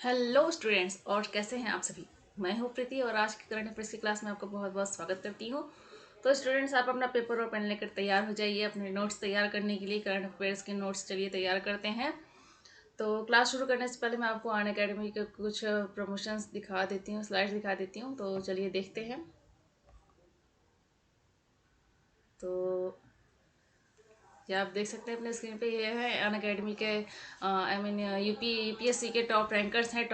Hello students, और कैसे हैं आप सभी। मैं हूं प्रीति और आज की करंट अफेयर्स की क्लास में आपका बहुत बहुत स्वागत करती हूं। तो स्टूडेंट्स, आप अपना पेपर और पेन लेकर तैयार हो जाइए अपने नोट्स तैयार करने के लिए। करंट अफेयर्स के नोट्स चलिए तैयार करते हैं। तो क्लास शुरू करने से पहले मैं आपको अन अकेडमी के कुछ प्रमोशंस दिखा देती हूँ, स्लाइड्स दिखा देती हूँ। तो चलिए देखते हैं। तो ये आप देख सकते हैं अपने स्क्रीन पे, ये है अन अकेडमी के यूपीएससी के टॉप रैंकर्स हैं।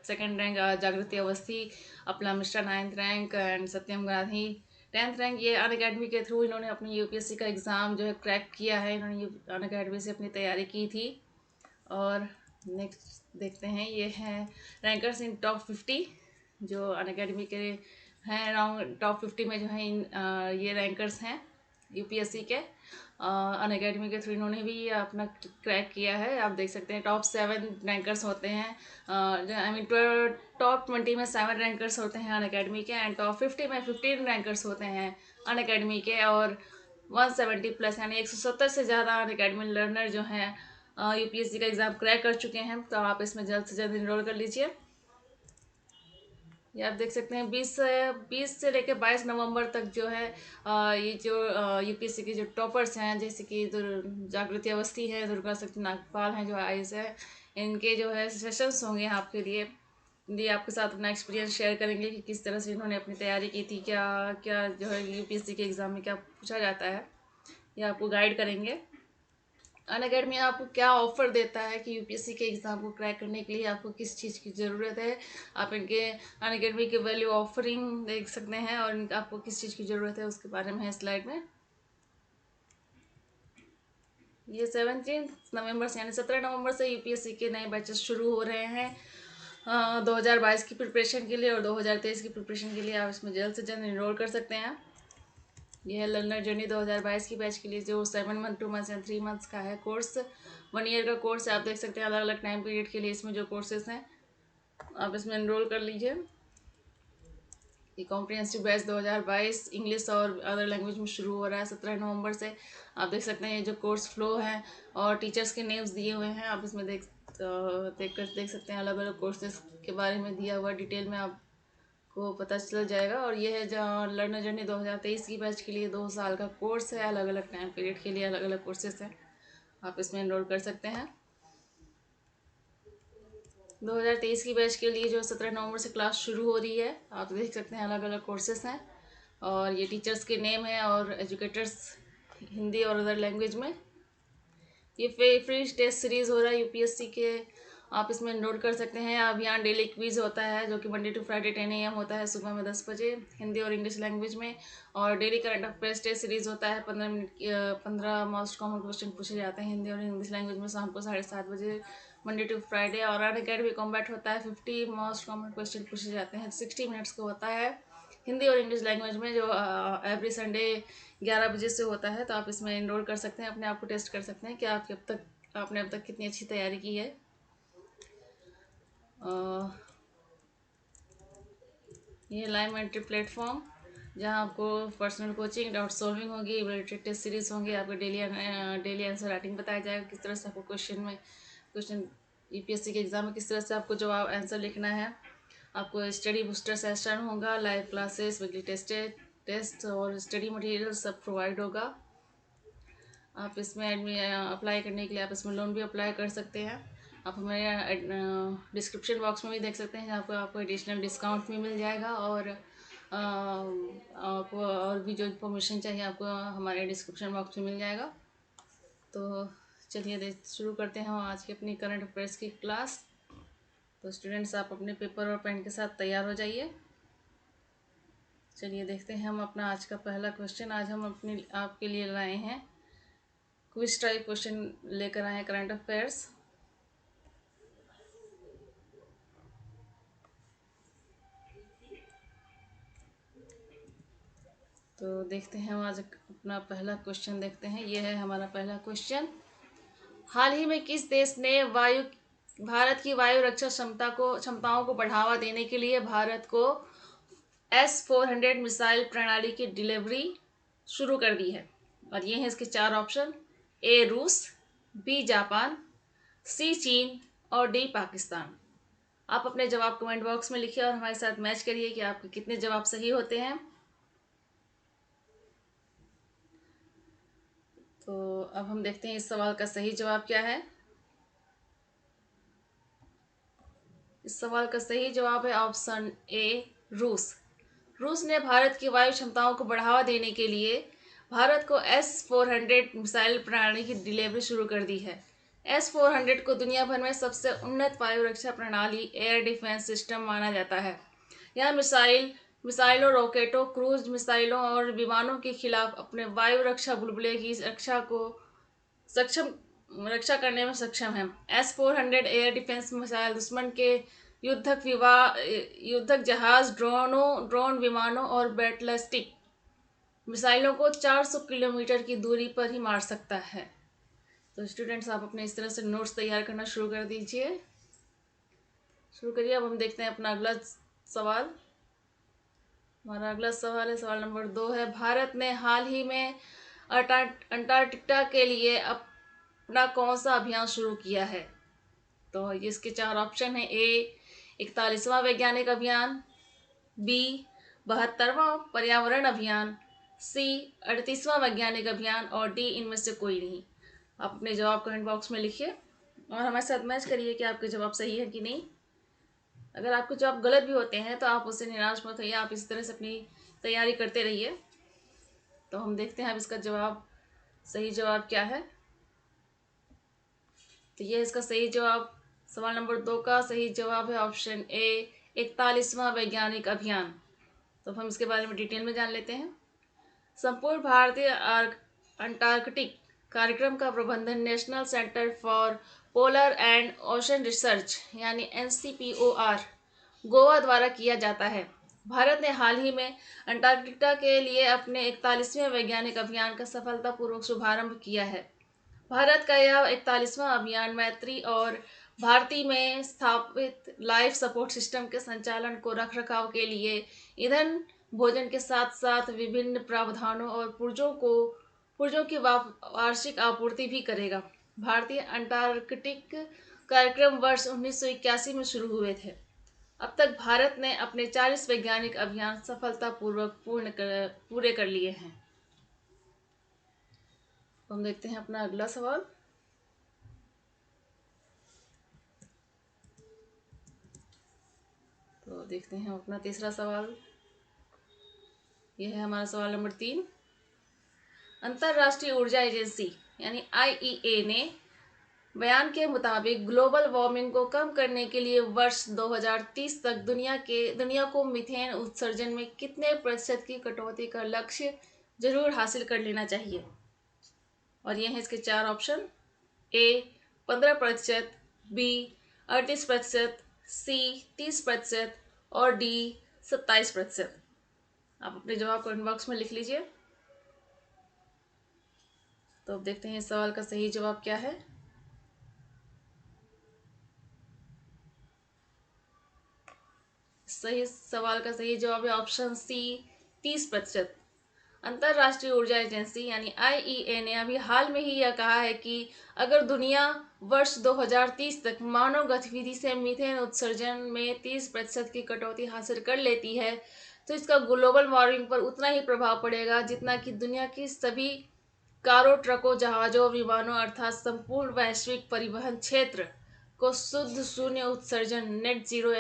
सेकंड रैंक जागृति अवस्थी, अपना Mishra 9th rank and Satyam Gandhi 10th rank. ये अन अकेडमी के थ्रू इन्होंने अपनी यूपीएससी का एग्ज़ाम जो है क्रैक किया है। इन्होंने अन अकेडमी से अपनी तैयारी की थी। और नेक्स्ट देखते हैं, ये है रैंकर्स इन टॉप 50 जो अन अकेडमी के हैं। अराउंड टॉप 50 में जो है ये रैंकर्स हैं यूपीएससी के। अन अकेडमी के थ्रू इन्होंने भी ये अपना क्रैक किया है। आप देख सकते हैं टॉप 7 रैंकर्स होते हैं। आई मीन टॉप 20 में 7 रैंकर्स होते हैं अन अकेडमी के, एंड टॉप 50 में 15 रैंकर्स होते हैं अन अकेडमी के। और 170 प्लस यानी 170 से ज़्यादा अन अकेडमी लर्नर जो हैं यूपीएससी का एग्ज़ाम क्रैक कर चुके हैं। तो आप इसमें जल्द से जल्द इनरोल कर लीजिए। ये आप देख सकते हैं 20 से लेकर 22 नवंबर तक जो है ये जो यूपीएससी के जो टॉपर्स हैं, जैसे कि जागृति अवस्थी है, दुर्गा शक्ति नागपाल हैं जो आईएएस है, इनके जो है सेशंस होंगे आपके लिए। ये आपके साथ अपना एक्सपीरियंस शेयर करेंगे कि किस तरह से इन्होंने अपनी तैयारी की थी, क्या क्या जो है यूपीएससी के एग्ज़ाम में क्या पूछा जाता है, ये आपको गाइड करेंगे। अन अकेडमी आपको क्या ऑफर देता है कि यूपीएससी के एग्ज़ाम को क्रैक करने के लिए आपको किस चीज़ की ज़रूरत है। आप इनके अन अकेडमी के वैल्यू ऑफरिंग देख सकते हैं, और आपको किस चीज़ की ज़रूरत है उसके बारे में है स्लाइड में। ये 17 नवंबर से यानी 17 नवंबर से यूपीएससी के नए बैचेस शुरू हो रहे हैं 2022 की प्रिपरेशन के लिए, और 2023 की प्रिपरेशन के लिए आप इसमें जल्द से जल्द इनरोल कर सकते हैं। यह है लर्नर जर्नी 2022 की बैच के लिए, जो 7 मंथ 2 मंथ्स एंड 3 मंथ्स का है कोर्स। 1 ईयर का कोर्स है। आप देख सकते हैं अलग अलग टाइम पीरियड के लिए इसमें जो कोर्सेज हैं आप इसमें एनरोल कर लीजिए। ये कॉम्प्रिहेंसिव बैच 2022 इंग्लिश और अदर लैंग्वेज में शुरू हो रहा है 17 नवंबर से। आप देख सकते हैं ये जो कोर्स फ्लो है और टीचर्स के नेम्स दिए हुए हैं, आप इसमें देख सकते हैं। अलग अलग कोर्सेज के बारे में दिया हुआ डिटेल में आपको पता चल जाएगा। और ये है जहाँ लर्नर जर्नी 2023 की बैच के लिए 2 साल का कोर्स है। अलग अलग टाइम पीरियड के लिए अलग अलग कोर्सेज हैं, आप इसमें एनरोल कर सकते हैं। 2023 की बैच के लिए जो 17 नवंबर से क्लास शुरू हो रही है, आप देख सकते हैं अलग अलग कोर्सेस हैं, और ये टीचर्स के नेम है और एजुकेटर्स हिंदी और अदर लैंग्वेज में। ये फ्री टेस्ट सीरीज़ हो रहा है यूपीएससी के, आप इसमें एनरोल कर सकते हैं। अब यहाँ डेली क्विज होता है जो कि मंडे टू फ्राइडे 10 AM होता है सुबह में 10 बजे, हिंदी और इंग्लिश लैंग्वेज में। और daily current affairs test series होता है 15 मिनट की, 15 मोस्ट कॉमन क्वेश्चन पूछे जाते हैं हिंदी और इंग्लिश लैंग्वेज में, शाम को 7:30 बजे मंडे टू फ्राइडे। और अन अकेडमी कॉम्बैट होता है 50 मोस्ट कॉमन क्वेश्चन पूछे जाते हैं, 60 मिनट्स का होता है हिंदी और इंग्लिश लैंग्वेज में, जो एवरी संडे 11 बजे से होता है। तो आप इसमें एनरोल कर सकते हैं, अपने आप को टेस्ट कर सकते हैं कि आपने अब तक कितनी अच्छी तैयारी की है। ये लाइव एंट्री प्लेटफॉर्म जहाँ आपको पर्सनल कोचिंग, डाउट सॉल्विंग होगी, रिलेटेड टेस्ट सीरीज होंगी, आपको डेली आंसर राइटिंग बताया जाएगा, किस तरह से आपको क्वेश्चन यूपीएससी के एग्ज़ाम में किस तरह से आपको जवाब आंसर लिखना है। आपको स्टडी बूस्टर सेशन होगा, लाइव क्लासेस, वीकली टेस्ट और स्टडी मटेरियल सब प्रोवाइड होगा। आप इसमें अप्लाई करने के लिए आप इसमें लोन भी अप्लाई कर सकते हैं। आप हमारे डिस्क्रिप्शन बॉक्स में भी देख सकते हैं, जहाँ पर आपको एडिशनल डिस्काउंट भी मिल जाएगा। और आपको और भी जो इन्फॉर्मेशन चाहिए आपको हमारे डिस्क्रिप्शन बॉक्स में मिल जाएगा। तो चलिए शुरू करते हैं आज की अपनी करंट अफेयर्स की क्लास। तो स्टूडेंट्स, आप अपने पेपर और पेन के साथ तैयार हो जाइए। चलिए देखते हैं हम अपना आज का पहला क्वेश्चन। आज हम आपके लिए लाए हैं क्विज टाइप क्वेश्चन लेकर आए हैं करंट अफेयर्स। तो देखते हैं हम आज अपना पहला क्वेश्चन देखते हैं। ये है हमारा पहला क्वेश्चन। हाल ही में किस देश ने भारत की वायु रक्षा क्षमताओं को बढ़ावा देने के लिए भारत को S-400 मिसाइल प्रणाली की डिलीवरी शुरू कर दी है? और ये हैं इसके 4 ऑप्शन। A रूस, B जापान, C चीन और D पाकिस्तान। आप अपने जवाब कमेंट बॉक्स में लिखिए और हमारे साथ मैच करिए कि आपके कितने जवाब सही होते हैं। तो अब हम देखते हैं इस सवाल का सही जवाब क्या है। इस सवाल का सही जवाब है ऑप्शन ए, रूस। रूस ने भारत की वायु क्षमताओं को बढ़ावा देने के लिए भारत को S-400 मिसाइल प्रणाली की डिलीवरी शुरू कर दी है। S-400 को दुनिया भर में सबसे उन्नत वायु रक्षा प्रणाली एयर डिफेंस सिस्टम माना जाता है। यह मिसाइलों, रॉकेटों, क्रूज मिसाइलों और विमानों के खिलाफ अपने वायु रक्षा बुलबुले की सक्षम रक्षा करने में सक्षम है। S-400 एयर डिफेंस मिसाइल दुश्मन के युद्धक जहाज, ड्रोन विमानों और बैलिस्टिक मिसाइलों को 400 किलोमीटर की दूरी पर ही मार सकता है। तो स्टूडेंट्स, आप अपने इस तरह से नोट्स तैयार करना शुरू कर दीजिए। शुरू करिए। अब हम देखते हैं अपना अगला सवाल। हमारा अगला सवाल है, सवाल नंबर 2 है, भारत ने हाल ही में अंटार्कटिका के लिए अपना कौन सा अभियान शुरू किया है? तो इसके 4 ऑप्शन है। ए, 41वां वैज्ञानिक अभियान, बी, 72वां पर्यावरण अभियान, सी, 38वां वैज्ञानिक अभियान और डी, इनमें से कोई नहीं। आप अपने जवाब कमेंट बॉक्स में लिखिए और हमारे साथ मैच करिए कि आपके जवाब सही है कि नहीं। अगर आपके जवाब गलत भी होते हैं तो आप उससे निराश मत होइए, आप इस तरह से अपनी तैयारी करते रहिए। तो हम देखते हैं अब इसका सही जवाब क्या है। तो ये इसका सही जवाब, सवाल नंबर 2 का सही जवाब है ऑप्शन ए, 41वां वैज्ञानिक अभियान। तो हम इसके बारे में डिटेल में जान लेते हैं। संपूर्ण भारतीय अंटार्कटिक कार्यक्रम का प्रबंधन national centre for polar and ocean research यानी NCPOR गोवा द्वारा किया जाता है। भारत ने हाल ही में अंटार्कटिका के लिए अपने 41वें वैज्ञानिक अभियान का सफलतापूर्वक शुभारंभ किया है। भारत का यह 41वां अभियान मैत्री और भारती में स्थापित लाइफ सपोर्ट सिस्टम के संचालन को रखरखाव के लिए ईंधन, भोजन के साथ साथ विभिन्न प्रावधानों और पुर्जों की वार्षिक आपूर्ति भी करेगा। भारतीय अंटार्कटिक कार्यक्रम वर्ष 1981 में शुरू हुए थे। अब तक भारत ने अपने 40 वैज्ञानिक अभियान सफलतापूर्वक पूरे कर लिए हैं। हम देखते हैं अपना अगला सवाल। तो देखते हैं अपना तीसरा सवाल। यह है हमारा सवाल नंबर 3। अंतर्राष्ट्रीय ऊर्जा एजेंसी यानी IEA ने बयान के मुताबिक ग्लोबल वार्मिंग को कम करने के लिए वर्ष 2030 तक दुनिया को मीथेन उत्सर्जन में कितने प्रतिशत की कटौती का लक्ष्य जरूर हासिल कर लेना चाहिए? और ये हैं इसके 4 ऑप्शन। ए, 15%, बी, 38%, सी, 30% और डी, 27%। आप अपने जवाब कमेंट बॉक्स में लिख लीजिए। तो अब देखते हैं इस सवाल का सही जवाब क्या है। सवाल का सही जवाब है ऑप्शन सी, 30%। अंतर्राष्ट्रीय ऊर्जा एजेंसी यानी IEA ने अभी हाल में ही यह कहा है कि अगर दुनिया वर्ष 2030 तक मानव गतिविधि से मीथेन उत्सर्जन में 30% की कटौती हासिल कर लेती है तो इसका ग्लोबल वार्मिंग पर उतना ही प्रभाव पड़ेगा जितना कि दुनिया की सभी कारों, ट्रकों, जहाजों, विमानों अर्थात संपूर्ण वैश्विक परिवहन क्षेत्र को शुद्ध शून्य उत्सर्जन नेट जीरो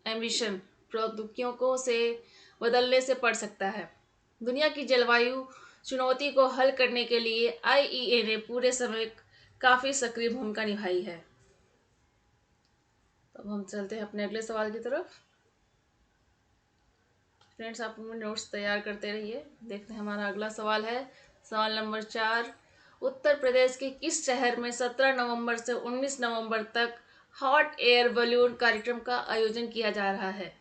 एमिशन प्रौद्योगिकियों से बदलने से पड़ सकता है। दुनिया की जलवायु चुनौती को हल करने के लिए IEA ने पूरे समय काफ़ी सक्रिय भूमिका निभाई है। तो अब हम चलते हैं अपने अगले सवाल की तरफ। फ्रेंड्स, आप अपने नोट्स तैयार करते रहिए। देखते हैं हमारा अगला सवाल है, सवाल नंबर 4। उत्तर प्रदेश के किस शहर में 17 नवंबर से 19 नवंबर तक हॉट एयर बलून कार्यक्रम का आयोजन किया जा रहा है?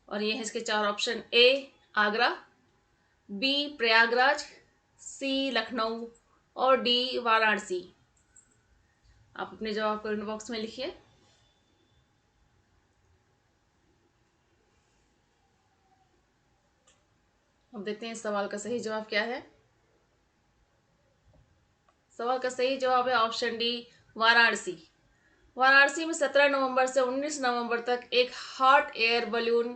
और ये है इसके 4 ऑप्शन। ए, आगरा, बी, प्रयागराज, सी, लखनऊ और डी, वाराणसी। आप अपने जवाब कमेंट बॉक्स में लिखिए। अब देखते हैं इस सवाल का सही जवाब क्या है। सवाल का सही जवाब है ऑप्शन डी, वाराणसी। वाराणसी में 17 नवंबर से 19 नवंबर तक एक हॉट एयर बलून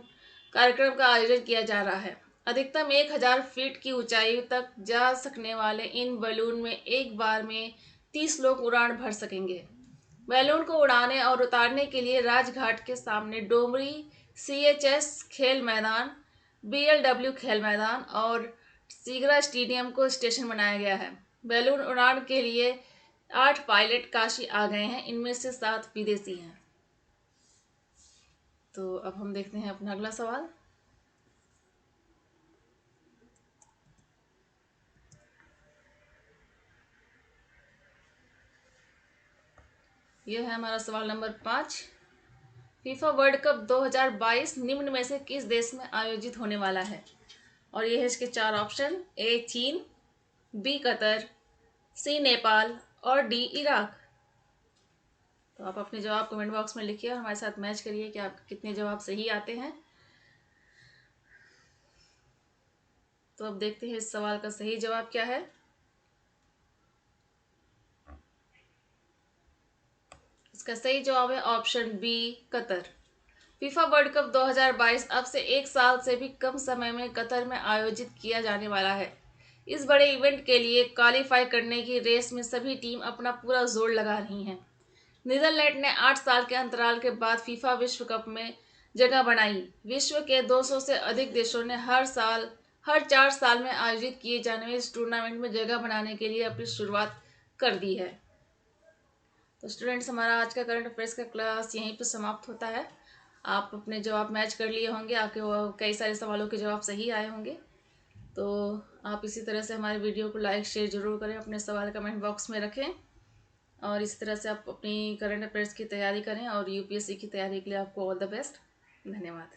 कार्यक्रम का आयोजन किया जा रहा है। अधिकतम 1000 फीट की ऊंचाई तक जा सकने वाले इन बलून में एक बार में 30 लोग उड़ान भर सकेंगे। बैलून को उड़ाने और उतारने के लिए राजघाट के सामने डोमरी CHS खेल मैदान, BLW खेल मैदान और सीगरा स्टेडियम को स्टेशन बनाया गया है। बैलून उड़ान के लिए 8 पायलट काशी आ गए हैं, इनमें से 7 विदेशी हैं। तो अब हम देखते हैं अपना अगला सवाल। यह है हमारा सवाल नंबर 5। फीफा वर्ल्ड कप 2022 निम्न में से किस देश में आयोजित होने वाला है? और ये है इसके 4 ऑप्शन। A चीन, B कतर, C नेपाल और D इराक। तो आप अपने जवाब कमेंट बॉक्स में लिखिए और हमारे साथ मैच करिए कि आपके कितने जवाब सही आते हैं। तो अब देखते हैं इस सवाल का सही जवाब क्या है। इसका सही जवाब है option B Qatar. FIFA World Cup 2022 अब से 1 साल से भी कम समय में कतर में आयोजित किया जाने वाला है। इस बड़े इवेंट के लिए क्वालिफाई करने की रेस में सभी टीम अपना पूरा जोर लगा रही हैं। नीदरलैंड ने 8 साल के अंतराल के बाद फीफा विश्व कप में जगह बनाई। विश्व के 200 से अधिक देशों ने हर 4 साल में आयोजित किए जाने वाले इस टूर्नामेंट में जगह बनाने के लिए अपनी शुरुआत कर दी है। तो स्टूडेंट्स, हमारा आज का करंट अफेयर्स का क्लास यहीं पर समाप्त होता है। आप अपने जवाब मैच कर लिए होंगे, आपके कई सारे सवालों के जवाब सही आए होंगे। तो आप इसी तरह से हमारे वीडियो को लाइक शेयर जरूर करें, अपने सवाल कमेंट बॉक्स में रखें और इसी तरह से आप अपनी करंट अफेयर्स की तैयारी करें और UPSC की तैयारी के लिए आपको ऑल द बेस्ट। धन्यवाद।